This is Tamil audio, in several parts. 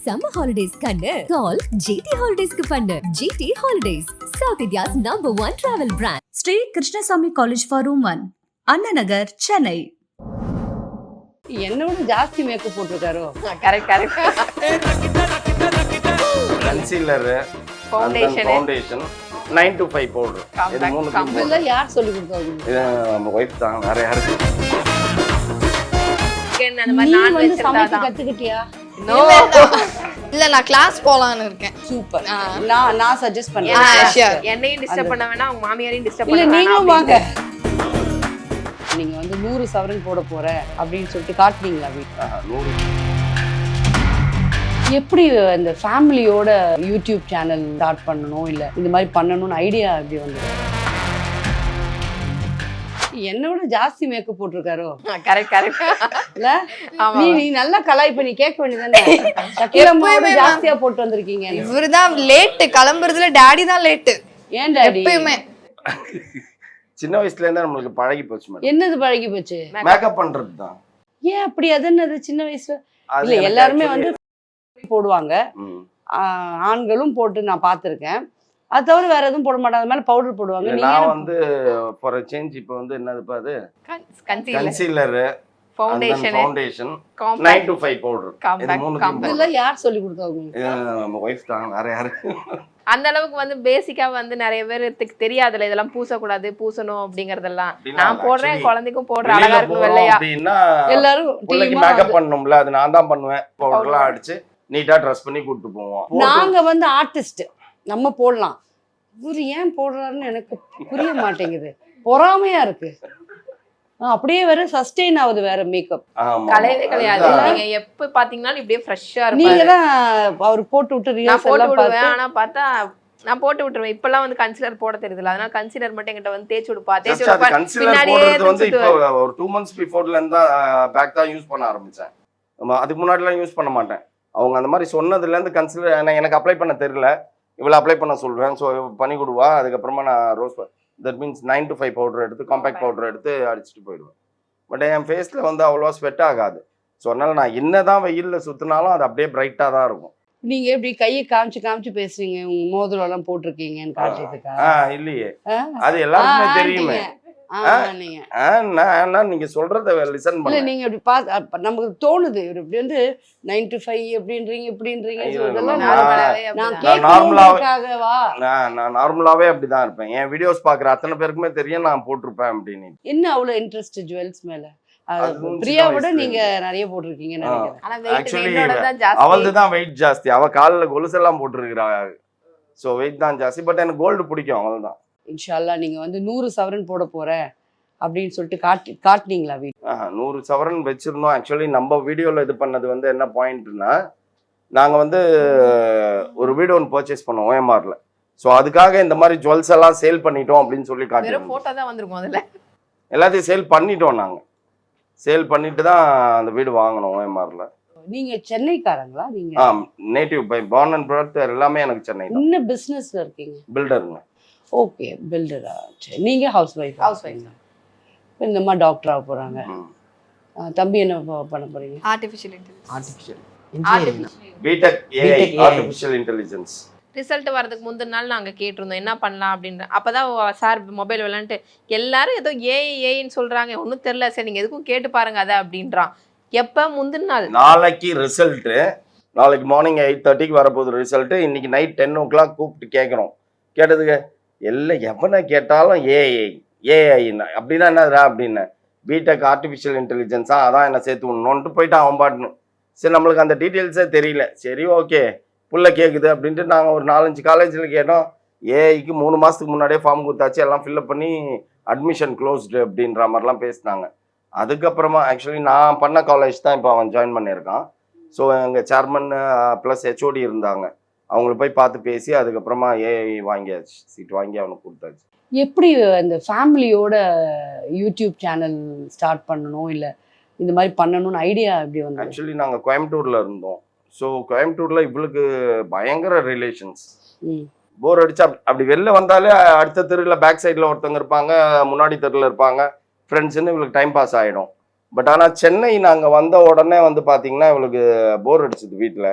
summer holidays kannu call GT Holidays ku pannu. GT Holidays, South India's #1 travel brand. Sri Krishnasamy College for Women, Anna Nagar, Chennai. என்னோட ஜாஸ்தி மேக்கப் போட்டிருக்காரோ? Correct concealer, foundation 9 to 5 powder. இது மூணு இதெல்லாம் யார் சொல்லி கொடுத்தாங்க? இது நம்ம வைஃப் தான். வேற யாருக்கு? அந்த மாதிரி நீ நான் வந்து சமைக்க வெச்சிருந்தா கத்துக்கிட்டியா? இல்ல நான் கிளாஸ் போலான்னு இருக்கேன். சூப்பர். நான் சஜஸ்ட் பண்றேன். என்னையும் டிஸ்டர்ப் பண்ண வேணாம், அவங்க மாமியாரையும் டிஸ்டர்ப் இல்ல பண்ண நீங்களும் வாங்க. வேணாம். நீங்க வந்து 100 சவரன் போட போற அப்படின்னு சொல்லிட்டு காட்டுனீங்களா வீட்டுல? 100. எப்படி இந்த ஃபேமிலியோட யூடியூப் சேனல் ஸ்டார்ட் பண்ணணும் இல்ல இந்த மாதிரி பண்ணணும்னு ஐடியா எப்படி வந்தது? என்னோட ஜாஸ்தி மேக்கப் போட்டிருக்காரோ? கரெக்ட் இல்ல நீ நல்லா கலாய்ப்ப, நீ கேட்க வேண்டியதானே? சக்கீரம்மாவோட ஜாஸ்தியா போட்டு வந்திருக்கீங்க. இவருதான் லேட்டு கிளம்புறதுல, டாடி தான் லேட்டு ஏன் டாடி? எப்பயுமே சின்ன வயசுல இருந்தே நம்மளுக்கு பழகி போச்சு மேடம். என்னது பழகி போச்சு? மேக்கப் பண்றது தான். ஏன் அப்படி? அது என்னது சின்ன வயசுல? இல்ல எல்லாருமே வந்து போடுவாங்க, ஆண்களும் போட்டு நான் பார்த்திருக்கேன். அது தவிர வேற எதுவும் போட மாட்டாங்க. அது மேல பவுடர் போடுவாங்க. நான் வந்து ஃபார் a சேஞ்ச் இப்போ வந்து என்னதுப்பா அது? Concealer, foundation 9 to 5 powder. இது மூணு இதெல்லாம் யார் சொல்லி கொடுத்தாங்க? இது நம்ம வைஃப் தான். வேற யாரு? அந்த அளவுக்கு வந்து பேசிக்கா வந்து நிறைய பேருக்கு தெரியாதுல இதெல்லாம் பூசக்கூடாது, பூசணும் அப்படிங்கறதெல்லாம். நான் போடுறேன், குழந்தைக்கும் போடுறேன், அழகா இருக்கு வெள்ளையா. அப்படின்னா எல்லாரும் பிள்ளைக்கு மேக்கப் பண்ணணும்ல, அது நான் தான் பண்ணுவேன். பவுடர்லாம் அடிச்சு நீட்டா ட்ரெஸ் பண்ணி கூட்டிட்டு போவோம். நாங்க வந்து ஆர்டிஸ்ட், நம்ம போடலாம். இவரு ஏன் போடுறாருன்னு எனக்கு புரிய மாட்டேங்குது. பொறாமையா இருக்கு. அப்படியே வேற சஸ்டெயின் ஆகுது வேற மேக்கப். கலையவே கிடையாது. நீங்க எப்ப பாத்தீங்கன்னாலும் இப்படியே ஃப்ரெஷ்ஷா இருப்பாரு. நீங்க தான் அவர் போட்டு விட்டு நான் ரிஹர்சல் போட்டு எல்லாம் விடுவேன், பார்த்து ஆனா பார்த்தா நான் போட்டு விட்டுருவேன். இப்பெல்லாம் வந்து கன்சிலர் போட தெரியுதுல, அதனால கன்சிலர் மட்டும் என்கிட்ட வந்து தேய்ச்சி விடுப்பா, தேய்ச்சி விடுப்பா. கன்சீலர் போடுறது வந்து இப்போ ஒரு 2 months பிஃபோர்ல இருந்தா பேக் தான் யூஸ் பண்ண ஆரம்பிச்சேன். அதுக்கு முன்னாடிலாம் யூஸ் பண்ண மாட்டேன். அவங்க அந்த மாதிரி சொன்னதுல இருந்து கன்சிலர் எனக்கு அப்ளை பண்ண தெரியல, இவ்வளோ அப்ளை பண்ண சொல்லுவேன். ஸோ பண்ணி கொடுவா. அதுக்கப்புறமா நான் rose, that means 9 to 5 powder எடுத்து, காம்பேக்ட் பவுடர் எடுத்து அடிச்சுட்டு போயிடுவேன். பட் என் ஃபேஸில் வந்து அவ்வளோவா ஸ்வெட் ஆகாது. ஸோ அதனால நான் என்னதான் வெயிலில் சுற்றினாலும் அது அப்படியே பிரைட்டாக தான் இருக்கும். நீங்க எப்படி கையை காமிச்சு பேசுறீங்க? உங்க மோதிரம் எல்லாம் போட்டிருக்கீங்கன்னு காட்டுறதுக்கா? இல்லையே, அது எல்லாருக்குமே தெரியுமே. நீங்க சொல்றத லிசன் இல்ல, பண்ணல. நீங்க அப்படி பார்த்து நமக்கு தோணுது இவர் இப்படி வந்து 9 to 5 எப்படின்றீங்க இப்படின்றீங்க. நான் நார்மலாவே அப்படிதான் இருப்பேன். என் வீடியோஸ் பாக்குற அத்தனை பேருக்குமே தெரியும் நான் போட்டிருப்பேன் அப்படின்னு. என்ன அவ்வளவு இன்ட்ரெஸ்ட் ஜுவல்ஸ் மேல? பிரியாவோட நீங்க நிறைய போட்டிருக்கீங்கன்னு நினைக்கிறேன். அவள்தான் வெயிட் ஜாஸ்தி. அவ காலில் கொலுசெல்லாம் போட்டிருக்கிறா. ஸோ வெயிட் தான் ஜாஸ்தி. பட் எனக்கு கோல்டு பிடிக்கும், அவள்தான். இன்ஷால்லா நீங்க வந்து 100 சவரன் போட போற அப்படின்னு சொல்லிட்டு காட்டினீங்களா வீட்டு? 100 சவரன் வச்சிருந்தோம். ஆக்சுவலி நம்ம வீடியோல இது பண்ணது வந்து என்ன பாயிண்ட்னா, நாங்க வந்து ஒரு வீடு ஒன்று பர்ச்சேஸ் பண்ணோம் OMRல. ஸோ அதுக்காக இந்த மாதிரி ஜுவல்ஸ் எல்லாம் சேல் பண்ணிட்டோம் அப்படின்னு சொல்லி காட்டினோம். போட்டோ தான் வந்திருக்கும் அதுல. எல்லாத்தையும் சேல் பண்ணிட்டோம். நாங்க சேல் பண்ணிட்டு தான் அந்த வீடு வாங்கினோம் OMRல. நீங்க சென்னைக்காரங்களா? நீங்க native by born and birth எல்லாமே எனக்கு சென்னை தான். என்ன பிசினஸ்ல இருக்கீங்க? பில்டருங்க. ஓகே, பில்டரா. சரி, நீங்க ஹவுஸ் வைஃப்? இந்த மாதிரி டாக்டர் ஆக போறாங்க. தம்பி என்ன பண்ண போறீங்க? Artificial BTech AI artificial intelligence. Result வரதுக்கு முந்தின நாள் நாங்க கேட்டிருந்தோம் என்ன பண்ணலாம் அப்படின்னு. அப்பதான் சார் மொபைல் விளையாண்டு எல்லாரும் ஏதோ ஏஐன்னு சொல்றாங்க, ஒன்றும் தெரியல, சரி நீங்க எதுக்கும் கேட்டு பாருங்க அதை அப்படின்றான். எப்ப? முந்தின நாள். நாளைக்கு ரிசல்ட், நாளைக்கு மார்னிங் 8:30 வரப்போகுது ரிசல்ட். இன்னைக்கு நைட் 10 o'clock கூப்பிட்டு கேட்குறோம். கேட்டதுக்கு எல்லாம் எவனை கேட்டாலும் ஏஐ அப்படின்னா என்னதுரா அப்படின்னு. பிடெக் ஆர்டிஃபிஷியல் இன்டெலிஜென்ஸா, அதான் என்ன சேர்த்து விடணுன்ட்டு போயிட்டான் அவன் பாட்டுன்னு. சரி, நம்மளுக்கு அந்த டீட்டெயில்ஸே தெரியல. சரி ஓகே, புள்ள கேட்குது அப்படின்ட்டு நாங்கள் ஒரு 4-5 காலேஜில் கேட்டோம். ஏஐக்கு 3 மாதத்துக்கு முன்னாடியே ஃபார்ம் கொடுத்தாச்சு, எல்லாம் ஃபில்அப் பண்ணி அட்மிஷன் க்ளோஸ்டு அப்படின்ற மாதிரிலாம் பேசினாங்க. அதுக்கப்புறமா ஆக்சுவலி நான் பண்ண காலேஜ் தான் இப்போ அவன் ஜாயின் பண்ணியிருக்கான். ஸோ எங்கள் சேர்மன் ப்ளஸ் ஹெச்ஓடி இருந்தாங்க. அவங்கள போய் பார்த்து பேசி அதுக்கப்புறமா ஏஐ வாங்கியாச்சு, சீட் வாங்கி அவனுக்கு கொடுத்தாச்சு. எப்படி இந்த ஃபேமிலியோட யூடியூப் சேனல் ஸ்டார்ட் பண்ணணும் இல்லை இந்த மாதிரி பண்ணணும்னு ஐடியா எப்படி வந்து? ஆக்சுவலி நாங்கள் கோயம்புத்தூரில் இருந்தோம். ஸோ கோயம்புத்தூரில் இவளுக்கு பயங்கர ரிலேஷன்ஸ். போர் அடிச்சா அப்படி வெளில வந்தாலே அடுத்த தெருவில் பேக் சைடில் ஒருத்தவங்க இருப்பாங்க, முன்னாடி தெருவில் இருப்பாங்க, ஃப்ரெண்ட்ஸுன்னு இவளுக்கு டைம் பாஸ் ஆகிடும். பட் ஆனால் சென்னை நாங்கள் வந்த உடனே வந்து பார்த்தீங்கன்னா இவளுக்கு போர் அடிச்சுது வீட்டில்.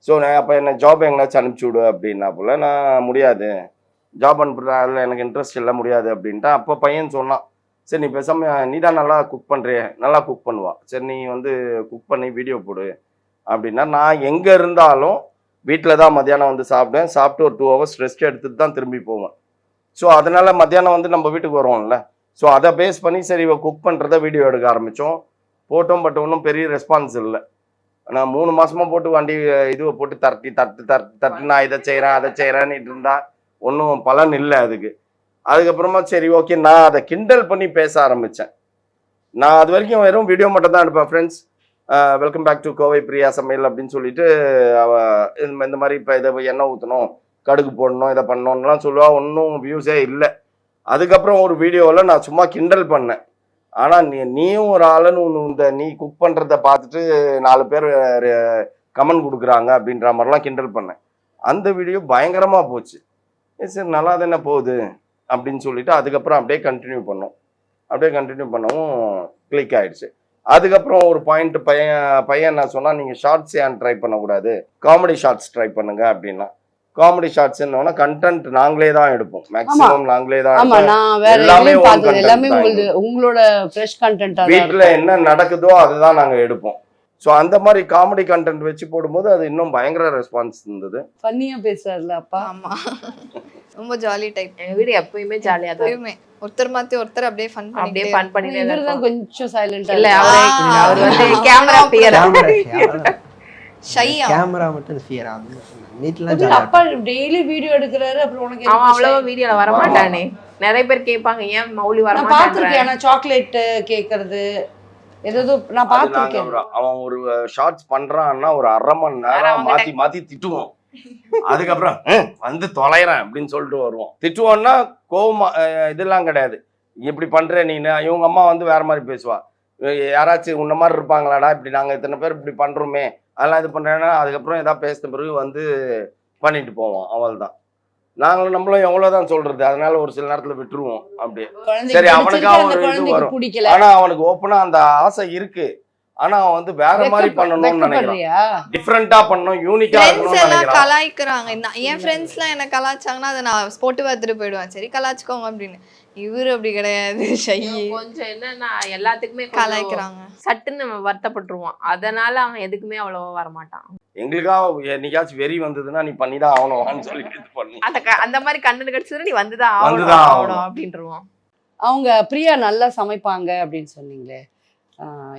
ஸோ நான் அப்போ என்ன ஜாப் எங்கேனாச்சும் அனுப்பிச்சி விடு அப்படின்னா போல நான் முடியாது, ஜாப் அனுப்புற அதில் எனக்கு இன்ட்ரெஸ்ட் இல்லை, முடியாது அப்படின்ட்டு. அப்போ பையன் சொன்னான், சரி நீ பேசாமல் நீ தான் நல்லா குக் பண்ணுறிய, நல்லா குக் பண்ணுவா, சரி நீ வந்து குக் பண்ணி வீடியோ போடு அப்படின்னா. நான் எங்கே இருந்தாலும் வீட்டில் தான் மத்தியானம் வந்து சாப்பிடுவேன், சாப்பிட்டு ஒரு 2 hours ரெஸ்ட் எடுத்துட்டு தான் திரும்பி போவேன். ஸோ அதனால மத்தியானம் வந்து நம்ம வீட்டுக்கு வருவோம்ல, ஸோ அதை பேஸ் பண்ணி சரி குக் பண்ணுறத வீடியோ எடுக்க ஆரம்பித்தோம், போட்டோம். பட் ஒன்றும் பெரிய ரெஸ்பான்ஸ் இல்லை. நான் 3 மாசமா போட்டு வண்டி இதுவை போட்டு தட்டி நான் இதை செய்கிறேன் அதை செய்கிறேன்னு இருந்தா ஒன்றும் பலன் இல்லை அதுக்கு. அதுக்கப்புறமா சரி ஓகே நான் அதை கிண்டல் பண்ணி பேச ஆரம்பித்தேன். நான் அது வரைக்கும் வெறும் வீடியோ மட்டும் தான் எடுப்பேன். Friends welcome back to Kovai Priya Samayal அப்படின்னு சொல்லிட்டு இந்த மாதிரி இப்போ இதை எண்ணெய் ஊற்றணும், கடுகு போடணும், இதை பண்ணணும்லாம் சொல்லுவா. ஒன்றும் வியூஸே இல்லை. அதுக்கப்புறம் ஒரு வீடியோவில் நான் சும்மா கிண்டல் பண்ணேன். ஆனால் நீயும் ஒரு ஆளுன்னு நீ குக் பண்ணுறத பார்த்துட்டு 4 பேர் கமெண்ட் கொடுக்குறாங்க அப்படின்ற மாதிரிலாம் கிண்டல் பண்ணேன். அந்த வீடியோ பயங்கரமாக போச்சு. சரி நல்லா தானே போகுது அப்படின்னு சொல்லிட்டு அதுக்கப்புறம் அப்படியே கண்டினியூ பண்ணவும் கிளிக் ஆயிடுச்சு. அதுக்கப்புறம் ஒரு பாயிண்ட் பையன் நான் சொன்னா, நீங்கள் ஷார்ட்ஸ் ஏன் ட்ரை பண்ணக்கூடாது, காமெடி ஷார்ட்ஸ் ட்ரை பண்ணுங்க அப்படின்னா. காமெடி ஷார்ட்ஸ் என்னன்னா கண்டென்ட் நாங்களே தான் எடுப்போம், மேக்ஸிமம் நாங்களே தான். ஆமா, நான் வேற எல்லாமே பார்த்தது எல்லாமே உங்களோட ஃப்ரெஷ் கண்டென்ட்டா வீட்ல என்ன நடக்குதோ அதுதான் நாங்க எடுப்போம். ஸோ அந்த மாதிரி காமெடி கண்டென்ட் வச்சு போடும்போது அது இன்னும் பயங்கர ரெஸ்பான்ஸ் இருந்தது. ஃபன்னியா பேசுறாருல அப்பா. ஆமா, ரொம்ப ஜாலி டைப். எங்க வீடு எப்பயுமே ஜாலியா தான் எப்பயுமே ஒருத்தர் மாத்தி ஒருத்தர் அப்படியே ஃபன் அப்படியே ஃபன் பண்ணிட்டே இவரு தான் கொஞ்சம் சைலண்டா இல்ல. இல்ல. அவர் வந்து கேமரா பியர், ஷையா, கேமரா மட்டும் ஃபியர் ஆகும். வீட்ல அப்பா டெய்லி வீடியோ எடுக்கறாரு, அப்புறம் உனக்கு அவன் அவ்வளவு வீடியோல வர மாட்டானே. நிறைய பேர் கேட்பாங்க ஏன் மௌலி வர நான் மாட்டாங்க. பாத்துர்க்கேன். நான் சாக்லேட் கேக்குறது ஏதோ நான் பாத்துர்க்கேன். அவன் ஒரு ஷார்ட்ஸ் பண்றான்னா ஒரு 1/2 மணி நேரம் மாத்தி திட்டுவோம். அதுக்கப்புறம் வந்து தொலைறேன் அப்படின்னு சொல்லிட்டு வருவோம். திட்டுவோம்னா கோவமா இதெல்லாம் கிடையாது, இப்படி பண்ற நீனு. இவங்க அம்மா வந்து வேற மாதிரி பேசுவா, யாராச்சும் உன்ன மாதிரி இருப்பாங்களாடா, இப்படி நாங்க இத்தனை பேர் இப்படி பண்றோமே அதெல்லாம் இது பண்றேன்னா. அதுக்கப்புறம் ஏதாவது பேசின பிறகு வந்து பண்ணிட்டு போவோம், அவள் தான். நாங்களும் நம்மளும் எவ்வளவுதான் சொல்றது, அதனால ஒரு சில நேரத்துல விட்டுருவோம் அப்படியே. சரி அவனுக்காக ஒரு இது வரும், ஆனா அவனுக்கு ஓப்பனா அந்த ஆசை இருக்கு. ஆனா அவன் வந்து வேற மாதிரி பண்ணணும்னு நினைக்கிறான், டிஃபரெண்டா பண்ணணும், யூனிக்கா ஃப்ரெண்ட்ஸ் எல்லாம் கலாய்க்கறாங்க. என் ஃப்ரெண்ட்ஸ்லாம் என்ன கலாய்ச்சாங்கன்னா அதை நான் போட்டு பார்த்துட்டு போயிடுவேன், சரி கலாய்ச்சுக்கோங்க அப்படின்னு. இவரு அப்படி கிடையாது, ஷை. கொஞ்சம் என்னன்னா எல்லாத்துக்குமே கலாய்க்கறாங்க, சட்டுன்னு நம்ம வருத்தப்பட்டுருவோம். அதனால அவன் எதுக்குமே அவ்வளவா வரமாட்டான். எங்களுக்காக என்னைக்காச்சும் வெறி வந்ததுன்னா நீ பண்ணிதான் ஆகணும்னு சொல்லி பண்ணி அந்த மாதிரி கண்ணு கடிச்சது நீ வந்துதான் ஆகணும் அப்படின்றோம். அவங்க பிரியா நல்லா சமைப்பாங்க அப்படின்னு சொன்னீங்களே,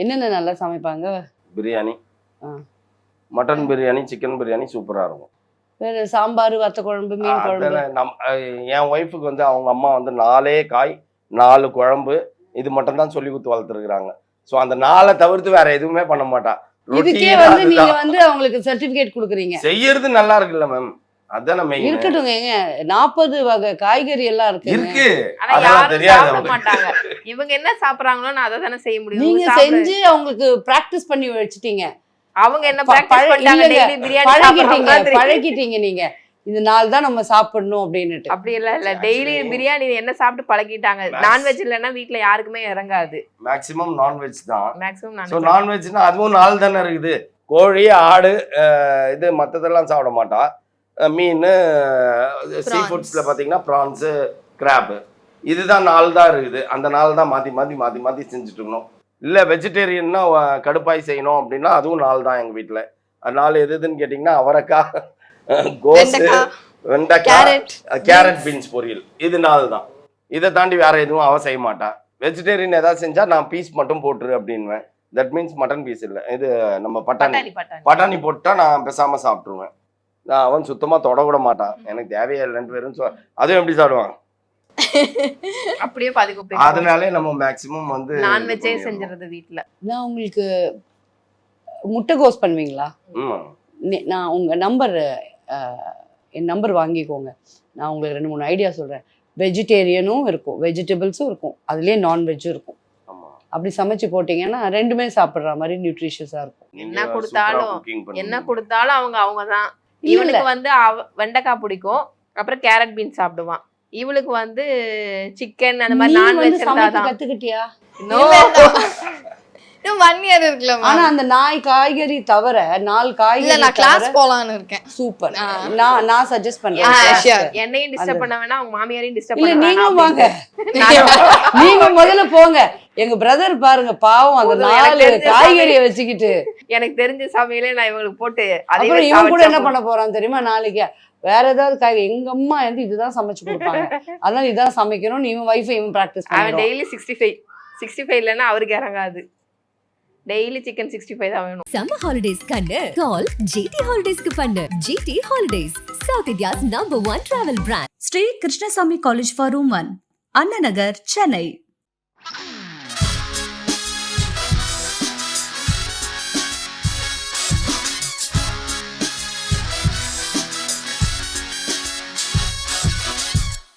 என்னென்ன நல்லா சமைப்பாங்க? பிரியாணி, மட்டன் பிரியாணி, சிக்கன் பிரியாணி சூப்பரா இருக்கும். வேற சாம்பார், வத்த குழம்பு, மீன் குழம்பு. என் ஒய்ஃபுக்கு வந்து அவங்க அம்மா வந்து 4 காய் 4 குழம்பு இது மட்டும் தான் சொல்லி கொடுத்து வளர்த்துருக்காங்க. ஸோ அந்த 4 தவிர்த்து வேற எதுவுமே பண்ண மாட்டா. இதுக்கே வந்து நீங்க வந்து அவங்களுக்கு சர்டிபிகேட் கொடுக்குறீங்க. செய்யறது நல்லா இருக்குல்ல மேம், அதான மெயின். இருக்கட்டும் ஏங்க, 40 வகை காய்கறி எல்லாம் இருக்கு. ஆனா யாரும் சாப்பிட மாட்டாங்க. இவங்க என்ன சாப்பிடுறாங்களோ நான் அதை தானே செய்ய முடியும். நீங்க செஞ்சு அவங்களுக்கு பிராக்டிஸ் பண்ணி வச்சிட்டீங்க. அவங்க என்ன பிராக்டிஸ் பண்ணிட்டாங்க, டெய்லி பிரியாணி பழகிட்டீங்க நீங்க. இந்த நாள் தான் நம்ம சாப்பிடணும் அப்படின்னுட்டு. அப்படி இல்ல, டெய்லி பிரியாணி என்ன சாப்பிட்டு பழகிட்டாங்க. நான்வெஜ் இல்லைன்னா வீட்ல யாருக்குமே இறங்காது. மேக்ஸிமம் நான்வெஜ் தான். மேக்ஸிமம் ஸோ நான்வெஜ்னா அதுவும் 4 தானே இருக்குது. கோழி, ஆடு, இது மற்றதெல்லாம் சாப்பிட மாட்டா. மீன், சீ ஃபுட்ஸில் பார்த்தீங்கன்னா ப்ரான்ஸு, கிராப்பு, இதுதான் 4 தான் இருக்குது. அந்த 4 தான் மாற்றி செஞ்சுட்டு இருக்கணும். இல்லை வெஜிடேரியன்னா கடுப்பாய் செய்யணும் அப்படின்னா அதுவும் 4 தான் எங்கள் வீட்டில். அது 4 எதுன்னு கேட்டிங்கன்னா அவரைக்காய், கோஸு, வெண்டைக்காய், கேரட், பீன்ஸ் பொரியல், இது 4 தான். இதை தாண்டி வேற எதுவும் அவ செய்ய மாட்டா. வெஜிடேரியன் ஏதாவது செஞ்சா நான் பீஸ் மட்டும் போட்டுரு அப்படின்வேன். தட் மீன்ஸ் மட்டன் பீஸ் இல்லை, இது நம்ம பட்டாணி போட்டா நான் பேசாம சாப்பிட்டுருவேன். நான் அவன் சுத்தமா தொடக்கூட மாட்டான், எனக்கு தேவையே இல்லைன்னு பேரும் அதுவும் எப்படி சாப்பிடுவான் அப்படியே அதனாலே நம்ம மேக்ஸிமம் வந்து நான்வெஜ்ஜே செஞ்சிருது வீட்ல. நான் உங்களுக்கு முட்டைகோஸ் பண்ணுவீங்களா? நான் உங்க என் நம்பர் வாங்கிக்கோங்க. நான் உங்களுக்கு 2-3 ஐடியா சொல்றேன். வெஜிடேரியனும் இருக்கும், வெஜிடபிள்ஸும் இருக்கும், அதுலயே நான்வெஜ்ஜும் இருக்கும். அப்படி சமைச்சு போட்டீங்கன்னா 2மே சாப்பிடுற மாதிரி நியூட்ரிஷியஸா இருக்கும். என்ன கொடுத்தாலும் அவங்க தான். இவனுக்கு வந்து வெண்டைக்காய் பிடிக்கும், அப்புறம் கேரட் பீன்ஸ் சாப்பிடுவான். இவளுக்கு வந்து சிக்கன் அந்த மாதிரி நான்வெஜ் கத்துக்கிட்டியா? இன்னும் 1 year இருக்குல்ல ஆனா மேம். அந்த காய்கறி தவிர 4 இல்ல காய்கறி நான் கிளாஸ் போலான்னு இருக்கேன். சூப்பர். நான் சஜஸ்ட் பண்றேன். sure. என்னையும் டிஸ்டர்ப் பண்ண வேணாம் அவங்க மாமியாரையும் டிஸ்டர்ப் இல்ல பண்ண நீங்களும் வாங்க. வேணாம் நீங்க முதல்ல போங்க. எங்க பிரதர் பாருங்க பாவம் அந்த போதும், எனக்கு 4 தெரிஞ்ச காய்கறியை வச்சுக்கிட்டு எனக்கு தெரிஞ்ச சமையலே நான் இவங்களுக்கு போட்டு அப்புறம் இவன் கூட என்ன பண்ண போறான் தெரியுமா? நாளைக்கு வேற ஏதாவது காய்கறி எங்க அம்மா வந்து இதுதான் சமைச்சு கொடுப்பாங்க, அதனால இதான் சமைக்கணும். இவன் வைஃபை இவன் பிராக்டிஸ் அவன் பண்ணுவான். டெய்லி 65 இல்லைன்னா அவருக்கு இறங்காது. டெய்லி சிக்கன் 65 தான் வேணும். Summer holidays கண்ணு call GT Holidays க்கு பண்ணு. GT Holidays, South India's #1 travel brand. Shri Krishnasamy college for women, Anna Nagar, Chennai.